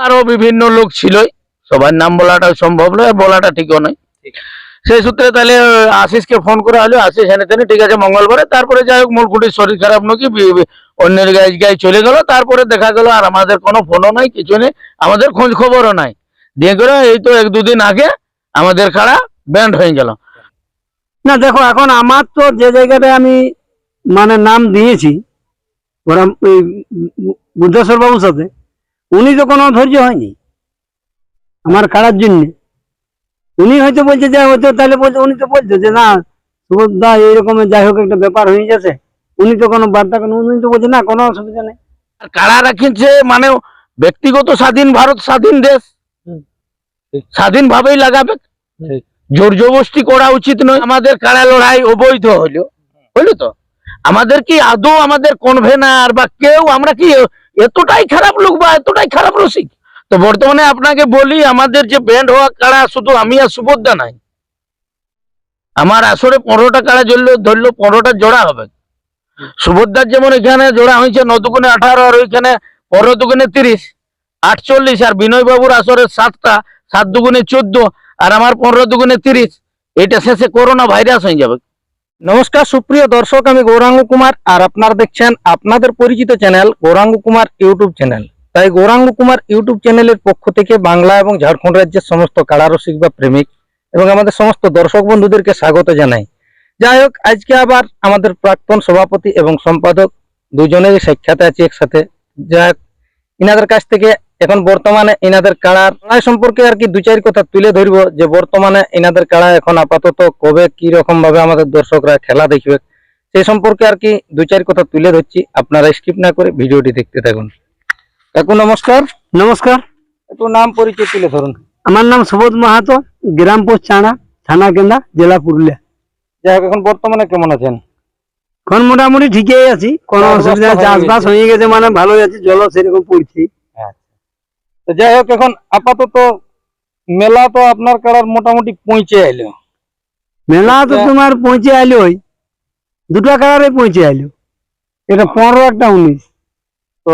আরো বিভিন্ন লোক ছিলই, সবার নাম বলাটা সম্ভব নয়, বলাটা ঠিকও নয়। সেই সূত্রে তাহলে আশিসকে ফোন করা হলো, আশিস এনে তেনে ঠিক আছে মঙ্গলবারে। তারপরে যাই হোক মূলকুটির শরীর খারাপ নাকি অন্যের গায়ে চলে গেল। তারপরে দেখা গেল আর আমাদের কোনো ফোনও নাই, কিছু নেই, আমাদের খোঁজ খবরও নাই। দিয়ে করে এই তো 1-2 দিন আগে আমাদের কাড়া ব্যান্ড হয়ে গেল। না দেখো, এখন আমার তো যে জায়গাটায় আমি মানে নাম দিয়েছি ওরা বুদ্ধেশ্বর বাবুর সাথে, উনি তো কোনো ধৈর্য হয়নি আমার কাড়ার জন্য। উনি হয়তো বলছে যে হয়তো তাহলে বলছে, উনি তো বলছে যে না সুবোধদা এইরকমের যাই হোক একটা ব্যাপার হয়ে গেছে, উনি তো কোনো বার্তা উনি তো বলছে না কোনো অসুবিধা নেই। কাড়া রাখিছে মানে ব্যক্তিগত স্বাধীন, ভারত স্বাধীন দেশ, স্বাধীন ভাবেই লাগাবে, জোর জবরদস্তি করা উচিত নয়। আমাদের কাড়া লড়াই অবৈধ হইলো তো আমাদের কি আদৌ আমাদের কনভেনার বা কেউ আমরা কি এতটাই খারাপ লোক বা এতটাই খারাপ রসিক? তো বর্তমানে আপনাকে বলি, আমাদের যে ব্যান্ড হওয়া কাড়া শুধু আমি আর সুবোধদা নাই, আমার আসরে 15টা কাড়া ধরলো 15টা জোড়া হবে। সুবোধদার যেমন এখানে জোড়া হয়েছে 9 × 18 আর ওইখানে 15 × 30 48, আর বিনয় বাবুর আসরে 7টা 7 × 14 আর আমার 15 × 30। এটা শেষে করোনা ভাইরাস হয়ে যাবে। নমস্কার সুপ্রিয় দর্শক, আমি গৌরাঙ্গ কুমার আর আপনারা দেখছেন আপনাদের পরিচিত channel Gauranga Kumar YouTube channel. তাই গৌরাঙ্গ কুমার ইউটিউব চ্যানেলের পক্ষ থেকে বাংলা এবং ঝাড়খণ্ড রাজ্যের সমস্ত কাড়ারসিক বা প্রেমিক এবং আমাদের সমস্ত দর্শক বন্ধুদেরকে স্বাগত জানাই। যাই হোক, আজকে আবার আমাদের প্রাক্তন সভাপতি এবং সম্পাদক দুজনেরই সাক্ষাতে আছি একসাথে। যাই হোক, ইনাদের কাছ থেকে এখন বর্তমানে ইনাদের কাড়ার লড়াই সম্পর্কে আর কি 2-4 কথা তুলে ধরব, যে বর্তমানে ইনাদের কাড়া এখন আপাতত কবে কি রকম ভাবে আমাদের দর্শকরা খেলা দেখবে সেই সম্পর্কে আর কি 2-4 কথা তুলে ধরছি। আপনারা স্কিপ না করে ভিডিওটি দেখতে থাকুন। কাকু নমস্কার। নমস্কার। একটু নাম পরিচয় তুলে ধরুন। আমার নাম সুবোধ মাহাতো, গ্রাম পোস্ট চাঁড়া, থানা কেন্দা, জেলা পুরুলিয়া। যাই হোক, এখন বর্তমানে কেমন আছেন? এখন মোটামুটি ঠিকই আছি, কোনো অসুবিধা, চাষবাস হয়ে গেছে মানে ভালোই আছে, জল সেরকম পড়ছে। তো যাই হোক, এখন আপাতত মেলা তো আপনার কাড়ার মোটামুটি পৌঁছে আইলো। মেলা তো তোমার পৌঁছে আইলো, ওই 2টা কাড়ারে পৌঁছে আইলো, এটা 15 একটা 19। তো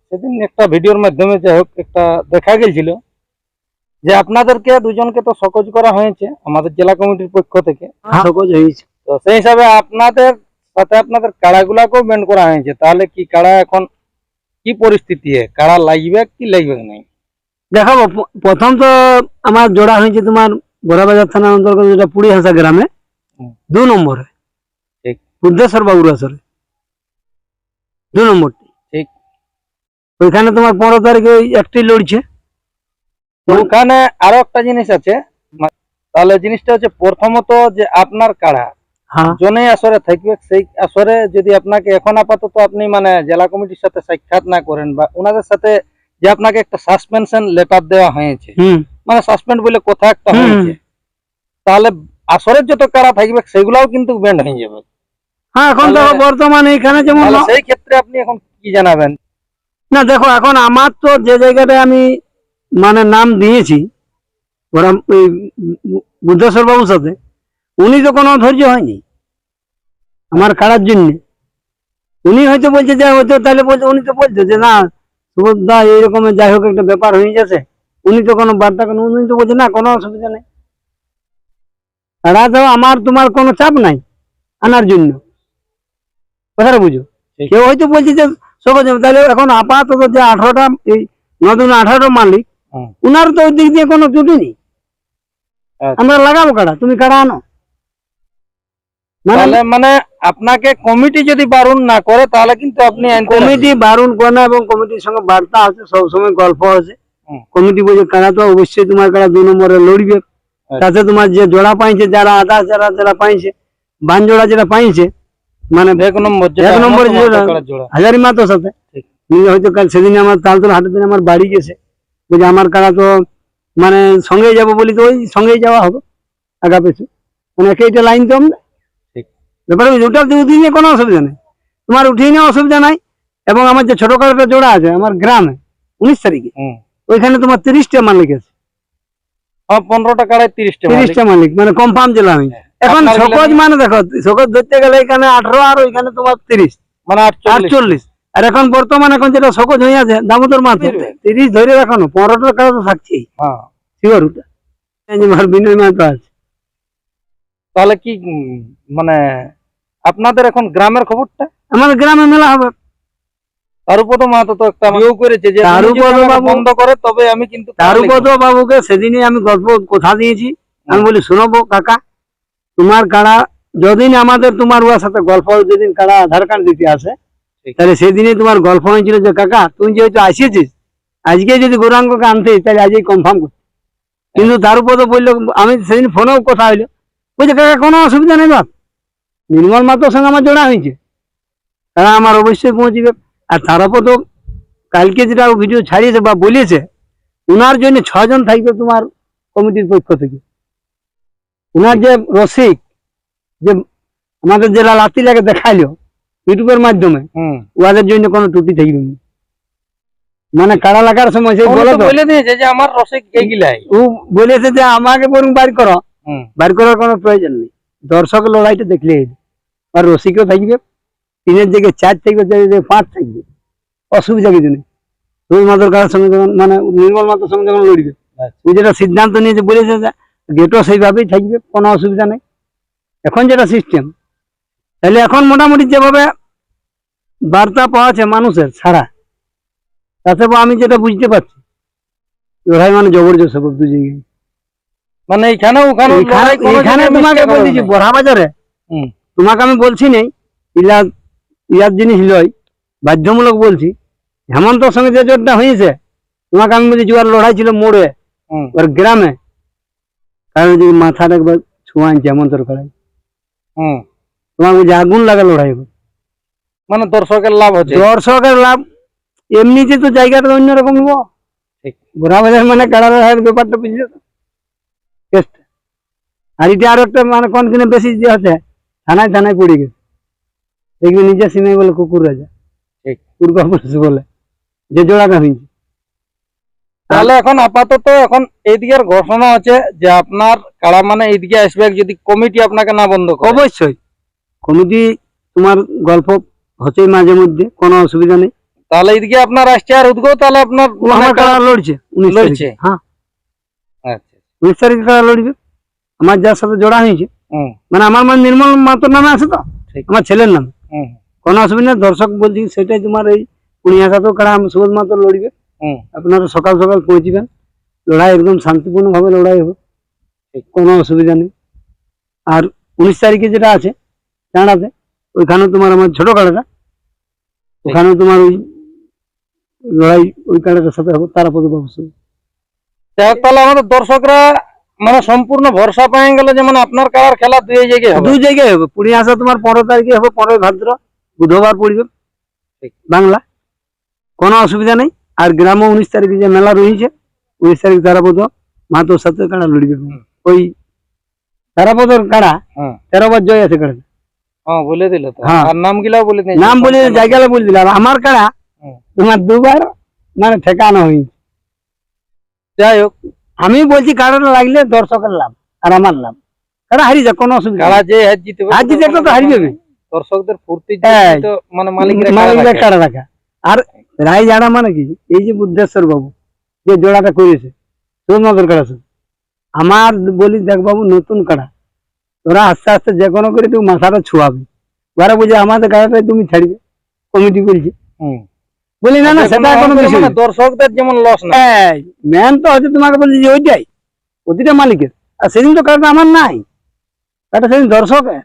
সেদিন একটা ভিডিওর মাধ্যমে যাই হোক একটা দেখা গেছিল যে আপনাদেরকে দুজনকে তো সকোজ করা হয়েছে আমাদের জেলা কমিটির পক্ষ থেকে। সকোজ হয়েছে, তো সেই হিসাবে আপনাদের সাথে আপনাদের কাড়াগুলাকেও ব্যান্ড করা হয়েছে। তাহলে কি কাড়া এখন কি পরিস্থিতি, কাড়া লাগবে কি লাগবে নাই? দেখো প্রথম তো আমার জোড়া হয়েছে তোমার বড়াবাজার থানার অন্তর্গত যেটা পুড়িহাসা গ্রামে 2 নম্বরে বুদ্ধেশ্বর বাবুর আসরে 2 নম্বরটি। ঠিক, ওইখানে তোমার 15 তারিখে একটি লড়ছে। ওখানে আরো একটা জিনিস আছে, তাহলে জিনিসটা হচ্ছে প্রথমত যে আপনার কাড়া জনে আসরে থাকবে, সেই আসরে যদি আপনাকে এখন আপাতত আপনি মানে জেলা কমিটির সাথে সাক্ষাৎ না করেন বা ওনাদের সাথে যে আপনাকে একটা সাসপেনশন লেটার দেওয়া হয়েছে, মানে সাসপেন্ড বলে কথা একটা হয়েছে, তাহলে আসরের যত কাড়া থাকবে সেগুলাও কিন্তু ব্যান্ড হয়ে যাবে। হ্যাঁ, এখন দেখো বর্তমানে এখানে যেমন, সেই ক্ষেত্রে আপনি এখন কি জানাবেন? না দেখো, এখন আমার তো যে জায়গাটায় আমি মানে নাম দিয়েছি ওরা বুদ্ধেশ্বর বাবুর সাথে, উনি তো কোনো ধৈর্য হয়নি আমার কাড়ার জন্য। উনি হয়তো বলছে যে হয়তো তাহলে বলছে, উনি তো বলছে যে না সুবোধদা এইরকমের যাই হোক একটা ব্যাপার হয়ে গেছে, উনি তো কোনো বার্তা উনি তো বলছে না কোনো অসুবিধা নেই। কাড়া তো আমার তোমার কোনো চাপ নাই আনার জন্য, কথাটা বুঝো। কেউ হয়তো বলছে যে সহজ, তাহলে এখন আপাতত যে 18টা এই 9-18 মালিক, উনার তো ওই দিক দিয়ে কোনো ত্রুটি নেই। আমরা লাগাবো কাড়া, তুমি কাড়া আনো। মানে আপনাকে কমিটি যদি বারণ না করে তাহলে কিন্তু আপনি কমিটি বারণ করে না, এবং কমিটির সঙ্গে বার্তা আছে, সবসময় গল্প আছে। কমিটি বলছে কাড়া তো অবশ্যই তোমার কাড়া 2 নম্বরে লড়বে, তাতে তোমার যে জোড়া পাইছে, যারা আধা যারা পাইছে, বান জোড়া যেটা পাইছে, মানে 1 নম্বর হাজারি মাতোর সাথে হয়তো কাল সেদিন আমার তালতলা হাটের দিন আমার বাড়ি গেছে, বলছে আমার কাড়া তো মানে সঙ্গেই যাবো বলি, তো ওই সঙ্গেই যাওয়া হবে আগা পেছু, মানে একটা লাইন তো আমরা ব্যাপারে ওটা দিনে কোনো অসুবিধা নেই, তোমার উঠিয়ে নেওয়া অসুবিধা নাই। এবং আমার যে ছোট কাড়াটা জোড়া আছে আমার গ্রামে 19 তারিখে, ওইখানে তোমার 30টা মালিক আছে। 15টা কাড়ায় 30টা মালিক, মানে কনফার্ম জেলা আমি। এখন সকজ মানে দেখো, সকজ ধরতে গেলে এখানে 18 আর ওইখানে তোমার 30, মানে 48। আর এখন বর্তমান এখন যেটা সকজ হয়ে আছে দামোদর মাত্র 30 ধরে রাখানো 15টার কাজ তো থাকছেই হ্যাঁ শিওর ওটা এই যে আমার বিনয় মাত্র আছে। তাহলে কি মানে আপনাদের এখন গ্রামের খবরটা? আমাদের গ্রামে মেলা হবে। তারুপদ মাহাতো তো একটা ভিডিও করেছে যে তারুপদ উনি যদি আমাকে বাবু- বন্ধ করে তবে আমি কিন্তু তারুপদ বাবুকে সেদিনই আমি গল্প কথা দিয়েছি, আমি বলি শোনাবো কাকা তোমার কাড়া যদিন আমাদের তোমার ওর সাথে গল্প যেদিন কাড়া আধার কার্ড দিতে আসে ঠিক। তাহলে সেদিনই তোমার গল্প হয়েছিল যে কাকা তুই যেহেতু আসিয়েছিস আজকে যদি গৌরাঙ্গকে আনতে তাহলে আজকে কনফার্ম করতে। কিন্তু তারুপদ বললো, আমি সেদিন ফোনেও কথা হইলো, বলছে কাকা কোনো অসুবিধা নেই বাপ, নির্মল মাতার সঙ্গে আমার জোড়া হয়েছে, তারা আমার অবশ্যই পৌঁছবে। আর তারপর কালকে যেটা ভিডিও ছাড়িয়েছে বা বলেছে উনার জন্য 6 জন থাকবে তোমার কমিটির পক্ষ থেকে। উনার যে রসিক যে আমাদের জেলা লাতি লাগে দেখাইলো ইউটিউবের মাধ্যমে, হুম ওদের জন্য কোনো ত্রুটি থাকবে না। মানে কাড়া লাগার সময় সেই উনি বলে তো তো বলে দিয়েছে যে আমার রসিক এইগুলাই। ও বলেছে যে আমাকে বরং বার করো, হুম বার করার কোনো প্রয়োজন নেই, দর্শক লড়াইটা দেখলে আর রসিকও থাকবে, 3-এর জায়গায় 4 থাকবে, 5 থাকবে, অসুবিধা কিছু নেই। দুই মাত্র কারার সঙ্গে যখন মানে নির্মল মাত্র সঙ্গে যখন লড়বে ওই যেটা সিদ্ধান্ত নিয়েছে বলেছে যে গেটও সেইভাবেই থাকবে, কোনো অসুবিধা নেই। এখন যেটা সিস্টেম তাহলে এখন মোটামুটি যেভাবে বার্তা পাওয়া আছে মানুষের ছাড়া তাতে আমি যেটা বুঝতে পারছি লড়াই মানে জবরদস্ত সব দু জায়গায়। মানে এখানে ওখানে এখানে তোমাকে বলেছি বড়া বাজারে হুম তোমাকে আমি বলছি নেই ইয়ার জিনিস লয়, বাধ্যমূলক বলছি। হেমন্তর সঙ্গে যে জোরটা হয়েছে তোমাকে আমি বলছি জোয়ার লড়াই ছিল মোড়ে হুম ওর গ্রামে, কারণ যদি মাথাটা একবার ছোঁয়া আনছে হেমন্তর কড়াই, হুম তোমাকে বলছি আগুন লাগা লড়াই হবে, মানে দর্শকের লাভ হচ্ছে। দর্শকের লাভ। এমনিতে তো জায়গাটা অন্যরকম নেব, ঠিক। বড়া বাজার মানে কাড়া লড়াইয়ের ব্যাপারটা বুঝলে তো কেসটা। আর এটা আর একটা মানে কোন কিনে বেশি যে আছে থানায় থানায় পড়ে গেছে, দেখবি নিজের সীমে বলে কুকুর রাজা, ঠিক। কুকুর বলে যে জোড়াটা হয়েছে। তাহলে এখন আপাতত এখন এইদিকের ঘোষণা আছে যে আপনার কাড়া মানে এইদিকে আসবে যদি কমিটি আপনাকে না বন্ধ করে। অবশ্যই কমিটি তোমার গল্প হচ্ছে মাঝে মধ্যে, কোনো অসুবিধা নেই। তাহলে এইদিকে আপনার আসছে আর উদ্গো তাহলে আপনার ও আমার কাড়া লড়ছে 19 লড়ছে? তারিখে। হ্যাঁ আচ্ছা 19 তারিখে কাড়া লড়বে আমার যার সাথে জোড়া হয়েছে, হুম মানে আমার মানে নির্মল মাতর নামে আছে তো, ঠিক। আমার ছেলের নামে, হুম কোনো অসুবিধা নেই। দর্শক বলছি সেটাই তোমার এই পুনিয়াঘাতেও কাড়া সুবোধ মাতর লড়বে, হুম আপনারা সকাল সকাল পৌঁছবেন, লড়াই একদম শান্তিপূর্ণ ভাবে লড়াই হবে, কোনো অসুবিধা নেই। আর 19 তারিখে যেটা আছে চাঁড়াতে ওইখানেও তোমার আমার ছোট কাড়াটা, ওখানেও তোমার ওই লড়াই ওই কাড়াটার সাথে হবে তারাপদ বাবুর সঙ্গে। যাই হোক, তাহলে আমাদের দর্শকরা মানে সম্পূর্ণ ভরসা পেয়ে গেল যে মানে আপনার কাড়ার খেলা দুই জায়গায় হবে। দুই জায়গায় হবে, পুনিয়াশা তোমার 15 তারিখে হবে, 15 ভাদ্র বুধবার পড়বে ঠিক। বাংলা, কোনো অসুবিধা নেই। আর গ্রামে 19 তারিখে যে মেলা রয়েছে 19 তারিখ তারাপদ মাতোর সাথে কাড়া লড়বে, ওই তারাপদর কাড়া হ্যাঁ 13 বার জয় আছে কাড়া, হ্যাঁ বলে দিল তো। হ্যাঁ। আর নাম গিলাও বলে দিয়েছে। নাম বলে জায়গাটা বলে দিলাম। আমার কাড়া হুম। তোমার 2 বার মানে ঠেকানো হয়েছে। যাই হোক, আমি বলছি কাড়াটা লাগলে দর্শকের লাভ আর আমার লাভ, কাড়া হারিয়ে যাক কোনো অসুবিধা কাড়া নেই। যে হার জিতবে হার জিতে একটা তো হারিয়ে যাবে, দর্শকদের ফুর্তির এই, জন্য তো মানে মালিকরা মালিকরা কাড়া কাড়া রাখা। আর রায় জাড়া মানে কি এই যে বুদ্ধেশ্বর বাবু যে জোড়াটা করেছে সুন্দর কাড়া শুধু আমার বলি দেখ বাবু নতুন কাড়া তোরা আস্তে আস্তে যে কোনো করে তুই মাথাটা ছোঁয়াবি, ওরা বুঝে আমাদের কাড়াটাই তুমি ছাড়বে কমিটি বলছি, হুম। বলি না না সেটা কোনো বিষয় মানে নেই। দর্শকদের যেমন লস না। ম্যান তো হচ্ছে তোমাকে বলছি যে ওইটাই প্রতিটা মালিকের। আর সেদিন তো কাড়াটা আমার নাই, কাড়াটা সেদিন দর্শকের,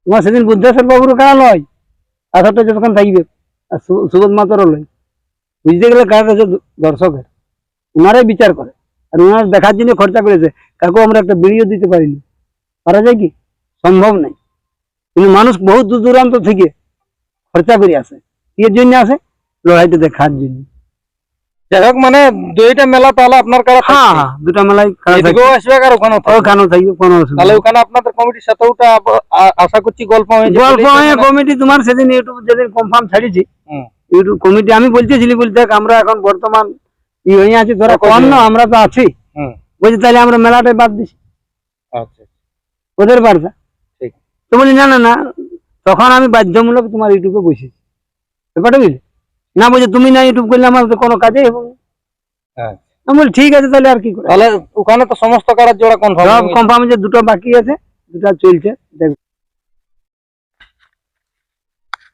তোমার সেদিন বুদ্ধেশ্বর বাবুর কাড়া লয়, আসারটা যতক্ষণ থাকবে, আর সুবোধ মাতারও লয়, বুঝতে গেলে কাড়াটা হচ্ছে দর্শকের, ওনারাই বিচার করে। আর ওনার দেখার জন্য খরচা করেছে, কাকু আমরা একটা ভিডিও দিতে পারিনি, পারা যায় কি সম্ভব নাই, কিন্তু মানুষ বহু দূর দূরান্ত থেকে খরচা করে আসে, এর জন্য আসে লড়াইটা দেখার জন্য। যাই হোক, মানে দুইটা মেলা তাহলে আপনার কাড়া হ্যাঁ থাকছে। হ্যাঁ দুটা মেলায় কাড়া থাকবে, এদিকেও আসবে আর ওখানেও থাকবে। ওখানেও থাকবে, কোনো অসুবিধা তাহলে নেই। ওখানে আপনাদের কমিটির সাথে ওটা আশা করছি গল্প হয়েছে। গল্প হয়ে কমিটি তোমার সেদিন ইউটিউব যেদিন কনফার্ম ছাড়িয়েছি হুম। ইউটিউব কমিটি আমি বলতেছিলি বলতে দেখ আমরা এখন বর্তমান ই হয়ে আছি, তোরা সকল কম না জায়গায়। আমরা তো আছি, হুম। বলছি তাহলে আমরা মেলাটাই বাদ দিছি আচ্ছা ওদের বার্তা। ঠিক। তো বলি না না না, তখন আমি বাধ্যমূলক তোমার ইউটিউবে বসেছি, ব্যাপারটা বুঝলি? না বলছে তুমি না ইউটিউব করলে আমার তো কোনো কাজে হবে না। হ্যাঁ। আমি বলি ঠিক আছে তাহলে আর কি করে, তাহলে ওখানে তো সমস্ত কাড়ার জোড়া সব কনফার্ম। কনফার্ম যে দুটো বাকি আছে, দুটো চলছে। দেখ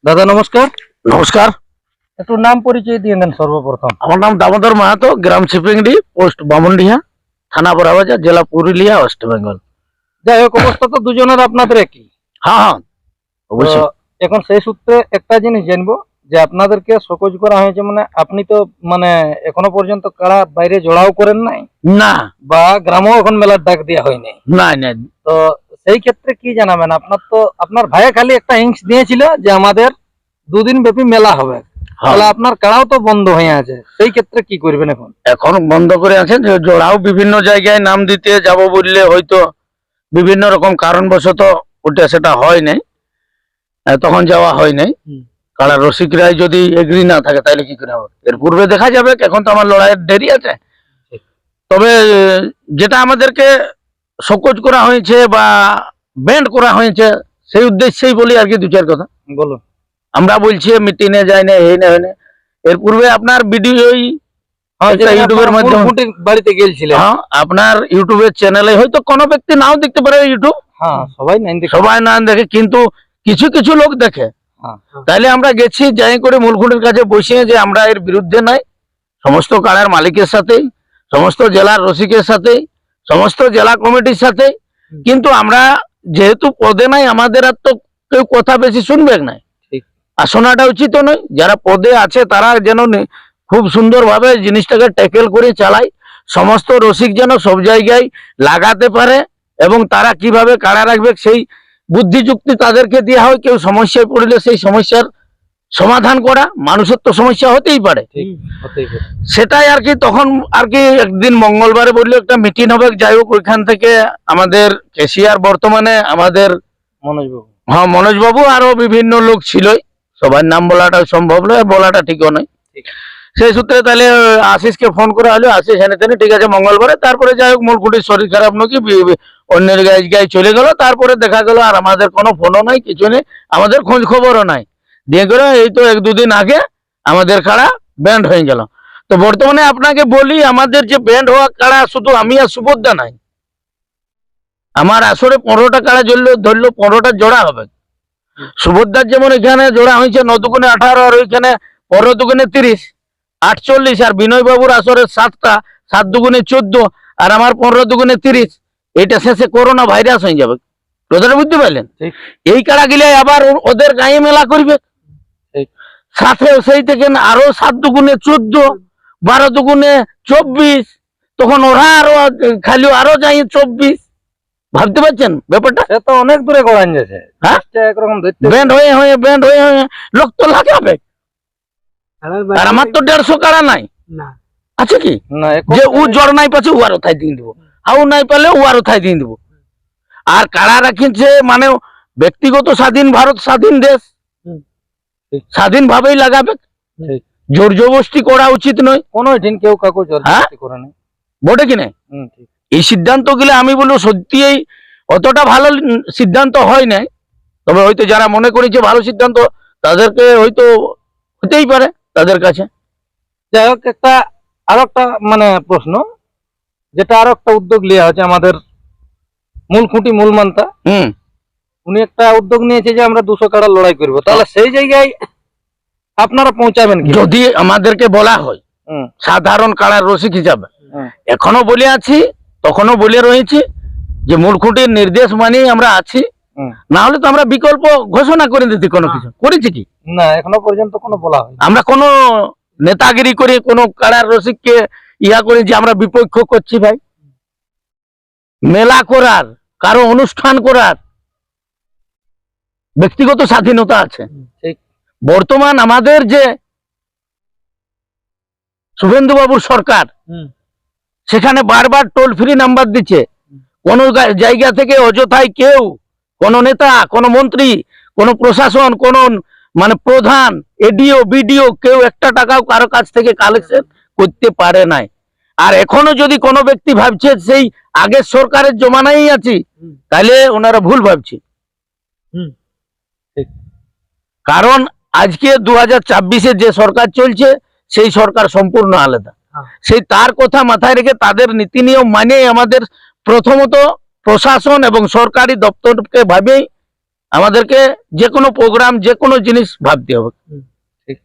দাদা নমস্কার, নমস্কার। একটু নাম পরিচয় দিয়ে দেন সর্বপ্রথম। আমার নাম দামোদর মাহাতো, গ্রাম শিপিংডি, পোস্ট বামুনডিহা, থানা বড়াবাজার, জেলা পুরুলিয়া, ওয়েস্ট বেঙ্গল। যাই হোক, অবস্থা তো দুজনের আপনাদের একই। হ্যাঁ হ্যাঁ, অবশ্যই। তো এখন সেই সূত্রে একটা জিনিস জানবো যে আপনাদেরকে সকোজ করা হয়েছে, মানে আপনি তো মানে এখনো পর্যন্ত কাড়া বাইরে জোড়াও করেন নাই না বা গ্রামেও এখন মেলার ডাক দেওয়া হয়নি। না না, তো সেই ক্ষেত্রে কি জানাবেন? আপনার ভাইয়া খালি একটা হিংস দিয়েছিল যে আমাদের দুদিন ব্যাপী মেলা হবে, তাহলে আপনার কাড়াও তো বন্ধ হয়ে আছে, সেই ক্ষেত্রে কি করবেন এখন? এখন বন্ধ করে আছেন যে জোড়াও বিভিন্ন জায়গায় নাম দিতে যাব বললে হয়তো বিভিন্ন রকম কারণবশত ওটা সেটা হয় নাই, তখন যাওয়া হয় নাই। কারণ রসিকরাই যদি এগ্রি না থাকে তাহলে কি করে হবে? এর পূর্বে দেখা যাবে, এখন তো আমার লড়াইয়ের দেরি আছে। তবে যেটা আমাদেরকে সকোজ করা হয়েছে বা ব্যান্ড করা হয়েছে, সেই উদ্দেশ্যেই বলি আর কি দু চার কথা। বলুন। আমরা বলছি মিটিংয়ে যাই না, এই না হয় না। এর পূর্বে আপনার ভিডিওই একটা ইউটিউবের মাধ্যমে, বাড়িতে গেছিলেন। হ্যাঁ, আপনার ইউটিউবের চ্যানেলে হয়তো কোনো ব্যক্তি নাও দেখতে পারে ইউটিউব, হ্যাঁ, সবাই নাই দেখে। সবাই না দেখে, কিন্তু কিছু কিছু লোক দেখে। হ্যাঁ। তাইলে আমরা গেছি, যাই করে মূলখুঁটির কাছে বসে যে আমরা এর বিরুদ্ধে নাই, সমস্ত কাড়ার মালিকের সাথে, সমস্ত জেলার রসিকের সাথে, সমস্ত জেলা কমিটির সাথে। কিন্তু আমরা যেহেতু পদে নাই, আমাদের আর তো কেউ কথা বেশি শুনবে না, ঠিক। আর শোনাটা উচিত নয়। যারা পদে আছে তারা যেন খুব সুন্দরভাবে জিনিসটাকে ট্যাকেল করে চালায়, সমস্ত রসিক যেন সব জায়গায় লাগাতে পারে, এবং তারা কিভাবে কাড়া রাখবে সেই বুদ্ধি যুক্তি তাদেরকে দেওয়া হয়। কেউ সমস্যায় পড়লে সেই সমস্যার সমাধান করা, মানুষের তো সমস্যা হতেই পারে, ঠিক, হতেই পারে। সেটাই আর কি। তখন আর কি একদিন মঙ্গলবারে বললো একটা মিটিং হবে, যাই হোক ওইখান থেকে আমাদের কেশিয়ার বর্তমানে আমাদের মনোজবাবু, হ্যাঁ মনোজবাবু, আরো বিভিন্ন লোক ছিলই, সবার নাম বলাটা সম্ভব নয়, বলাটা ঠিকও নয়। ঠিক। সেই সূত্রে তাহলে আশিসকে ফোন করা হলো, আশিস এনে তেনে ঠিক আছে মঙ্গলবারে। তারপরে যাই হোক মূলকুটির শরীর খারাপ নাকি অন্যের গায়ে চলে গেল। তারপরে দেখা গেল আর আমাদের কোনো ফোনও নাই, কিছু নেই, আমাদের খোঁজ খবরও নাই। দিয়ে গেল এই তো এক দুদিন আগে আমাদের কাড়া ব্যান্ড হয়ে গেল। তো বর্তমানে আপনাকে বলি, আমাদের যে ব্যান্ড হওয়া কাড়া শুধু আমি আর সুভদ্রা নাই, আমার আসরে 15টা কাড়া ধরলো 15টা জোড়া হবে। সুভদ্রার যেমন এখানে জোড়া হয়েছে 9 দুগুণে 18, আর ওইখানে 15 দুগুণে 30, 48। আর বিনয় বাবুর আসরে 7টা, 7 দুগুণে 14, আর আমার 15 দুগুণে 30। এটা শেষে করোনা ভাইরাস হয়ে যাবে, কথাটা বুঝতে পারলেন? ঠিক। এই কাড়া গিলে আবার ওদের গায়ে মেলা করবে, ঠিক। সাথে সেই থেকে আরো 7 দুগুণে 14, 12 দুগুণে 24, তখন ওরা আরো খালি আরো যাই 24। ভাবতে পারছেন ব্যাপারটা? সে তো অনেক দূরে গড়ান যাচ্ছে। হ্যাঁ? একরকম ধরতে ব্যান্ড হয়ে ব্যান্ড হয়ে লোক তো লাগাবে। আর আমার তো 150 কাড়া নাই, না আছে কি না, যে ও জ্বর নাই পাচ্ছে ও আরো থাই দিয়ে দেবো, হাউ নাই পালে ও আরো থাই দিয়ে দেবো। আর কাড়া রাখিছে মানে ব্যক্তিগত স্বাধীন, ভারত স্বাধীন দেশ, ঠিক। স্বাধীন ভাবেই লাগাবে, ঠিক। জোর জবরদস্তি করা উচিত নয়, কোনো দিন কেউ কাকু হ্যাঁ? জবরদস্তি করে না। বটে কিনা? ঠিক। এই সিদ্ধান্ত গুলো আমি বলবো সত্যি অতটা ভালো সিদ্ধান্ত হয় নাই, তবে হয়তো যারা মনে করেছে ভালো সিদ্ধান্ত তাদেরকে হয়তো হতেই পারে তাদের কাছে। যাই হোক, আরো একটা মানে প্রশ্ন, যেটা আরো একটা উদ্যোগ নেওয়া হয়েছে আমাদের মূল খুঁটি মূল মান্তা, উনি একটা উদ্যোগ নিয়েছে যে আমরা 200 কাড়া লড়াই করব, তাহলে সেই জায়গায় আপনারা পৌঁছাবেন কি? যদি আমাদেরকে বলা হয় সাধারণ কাড়ার রসিক হিসাবে, এখনো বলে আছি, তখনও বলে রয়েছি যে মূলখুঁটির নির্দেশ মানেই আমরা আছি, না হলে তো আমরা বিকল্প ঘোষণা করে দিতে কোনো কিছু করেছি কি? না, এখনো পর্যন্ত কোনো বলা হয়নি। আমরা কোনো নেতাগিরি করে কোনো কাড়ার রসিককে ইয়া করে যে আমরা বিপক্ষ করছি? ভাই, মেলা করার, কারো অনুষ্ঠান করার ব্যক্তিগত স্বাধীনতা আছে। ঠিক। বর্তমান আমাদের যে শুভেন্দু বাবুর সরকার, সেখানে বারবার টোল ফ্রি নাম্বার দিচ্ছে, কোন জায়গা থেকে অযথায় কেউ, কোন নেতা, কোন মন্ত্রী, কোন প্রশাসন, কোন মানে প্রধান, এডিও, বিডিও, কেউ একটা টাকাও কারো কাছ থেকে কালেকশন করতে পারে নাই। আর এখনো যদি কোনো ব্যক্তি ভাবছে সেই আগের সরকারের জমানায় আছি, তাহলে ওনারা ভুল ভাবছে। কারণ আজকে 2024-এ যে সরকার চলছে সেই সরকার সম্পূর্ণ আলাদা। সেই তার কথা মাথায় রেখে তাদের নীতি নিয়ম মানে আমাদের প্রথমত প্রশাসন এবং সরকারি দপ্তরকে ভাবেই আমাদেরকে যে কোনো প্রোগ্রাম যে কোনো জিনিস ভাবতে হবে। ঠিক।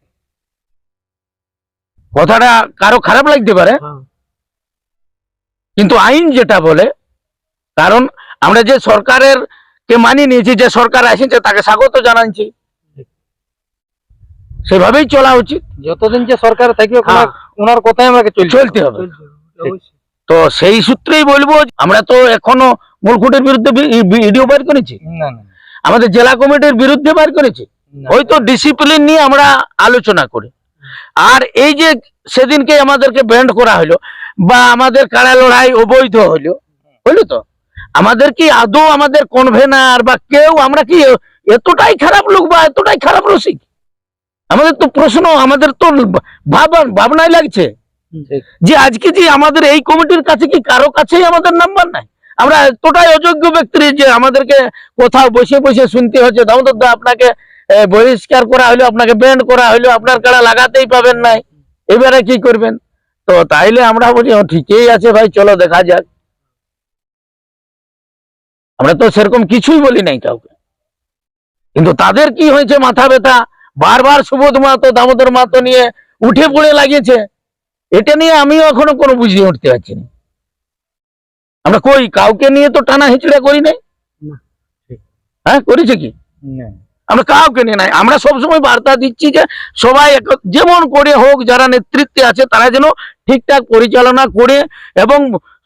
কথাটা কারো খারাপ লাগতে পারে, কিন্তু আইন যেটা বলে, কারণ আমরা যে সরকারের কে মানিয়ে নিয়েছি, যে সরকার এসেছে তাকে স্বাগত জানাচ্ছি, সেভাবেই চলা উচিত। যতদিন যে সরকার থাকবে ওনার কথাই আমাকে চলতে হবে। তো সেই সূত্রেই বলবো, আমরা তো এখনো মূলকুটের বিরুদ্ধে ভিডিও বের করেছি, না না আমাদের জেলা কমিটির বিরুদ্ধে বের করেছি, না। হয়তো ডিসিপ্লিন নিয়ে আমরা আলোচনা করি। আর এই যে সেদিনকে আমাদেরকে ব্যান্ড করা হলো বা আমাদের কাড়া লড়াই অবৈধ হলো, বুঝলো তো, আমাদের কি আদৌ আমাদের কনভেনার বা কেউ আমরা কি এতটাই খারাপ লোক বা এতটাই খারাপ রসিক? আমাদের তো প্রশ্ন, আমাদের তো ভাবনায় লাগছে ঠিক। যে আজকে যে আমাদের এই কমিটির কাছে কি কারো কাছেই আমাদের নাম্বার নাই? আমরা এতটাই অযোগ্য ব্যক্তি যে আমাদেরকে কোথাও বসে বসে শুনতে হচ্ছে দামোদর দা আপনাকে বহিষ্কার করা হলো, আপনাকে ব্যান্ড করা হলো, আপনার কাড়া লাগাতেই পাবেন নাই, এবারে কি করবেন? তো তাইলে আমরা বলি ঠিকই আছে ভাই, চলো দেখা যাক। আমরা তো সেরকম কিছুই বলি নাই কাউকে, কিন্তু তাদের কি হয়েছে মাথা ব্যথা, বারবার সুবোধ মাহাতো দামোদর মাহাতো নিয়ে উঠে পড়ে লাগিয়েছে। এটা নিয়ে আমিও এখনো কোনো বুঝিয়ে উঠতে পারছি না। আমরা কই কাউকে নিয়ে তো টানা হিচড়া করি নাই, হ্যাঁ করেছে কি? আমরা কাউকে নিয়ে নাই। আমরা সবসময় বার্তা দিচ্ছি যে সবাই যেমন করে হোক, যারা নেতৃত্বে আছে তারা যেন ঠিকঠাক পরিচালনা করে, এবং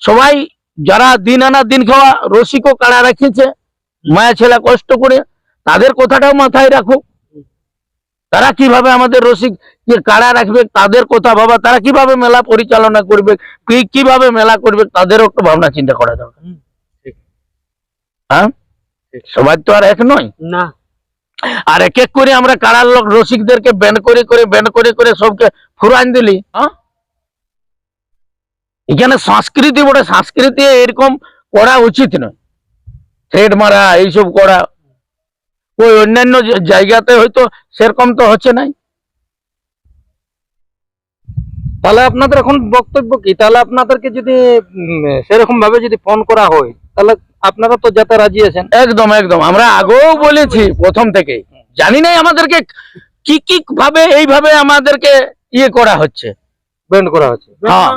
সবাই যারা দিন আনা দিন খাওয়া রসিকও কাড়া রাখিছে, মায়া ছেলে কষ্ট করে, তাদের কথাটাও মাথায় রাখুক। তারা কিভাবে আমাদের রসিক কাড়া রাখবে, তাদের কথা ভাবা, তারা কিভাবে মেলা পরিচালনা করবে, কিভাবে মেলা করবে, তাদেরও একটু ভাবনা চিন্তা করা দরকার। হ্যাঁ, সবাই তো আর এক নয় না। আর এক এক করে আমরা কাড়ার লোক রসিকদেরকে ব্যান করে করে সবকে ফুরান দিলি। হ্যাঁ, এখানে সংস্কৃতি বটে, সংস্কৃতি এরকম করা উচিত নয়। থ্রেড মারা এইসব করা, ওই অন্যান্য জায়গাতে হয়তো সেরকম তো হচ্ছে নাই। তাহলে আপনাদের এখন বক্তব্য কি? তাহলে আপনাদেরকে যদি সেরকম ভাবে যদি ফোন করা হয়, তাহলে আপনারা তো যেতে রাজি আছেন? একদম একদম, আমরা আগেও বলেছি প্রথম থেকে, জানি নাই আমাদেরকে কি কি ভাবে এইভাবে আমাদেরকে ইয়ে করা হচ্ছে, ব্যান্ড করা হচ্ছে। হ্যাঁ।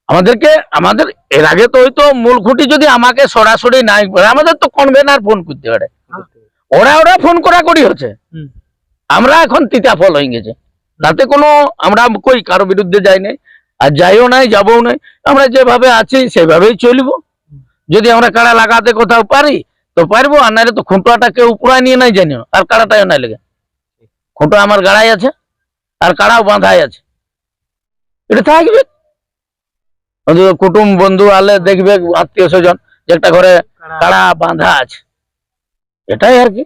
আমাদের এর আগে তো হয়তো মূল খুঁটি যদি আমাকে সরাসরি নাই করে, আমাদের তো কনভেনার ফোন করতে পারে, ওরা ফোন করি হচ্ছে। আমরা এখন তিতা ফল হয়ে গেছে, তাতে কোনো আমরা কই কারো বিরুদ্ধে যাই নাই, আর যাইও নাই, যাবও নাই। আমরা যেভাবে আছি সেভাবেই চলবো। যদি আমরা কাড়া লাগাতে কোথাও পারি তো পারবো, আর নাহলে তো খুঁটাটা কেউ উপরায় নিয়ে নাই জানিও, আর কাড়াটাও নাই লেগে। খুঁটো আমার গাড়াই আছে আর কাড়াও বাঁধাই আছে, এটা থাকবে। কুটুম বন্ধু আলে দেখবে, আত্মীয় স্বজন যে একটা ঘরে কাড়া বাঁধা আছে, এটাই আর কি।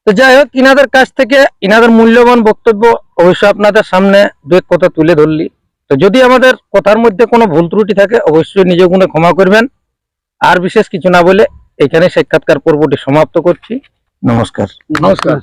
তো যাই হোক, ইনাদের কাছ থেকে ইনাদের মূল্যবান বক্তব্য অবশ্যই আপনাদের সামনে দু এক কথা তুলে ধরলি। তো যদি আমাদের কথার মধ্যে কোনো ভুল ত্রুটি থাকে অবশ্যই নিজ গুণে ক্ষমা করবেন। আর বিশেষ কিছু না বলে এখানে সাক্ষাৎকার পর্বটি সমাপ্ত করছি। নমস্কার। নমস্কার।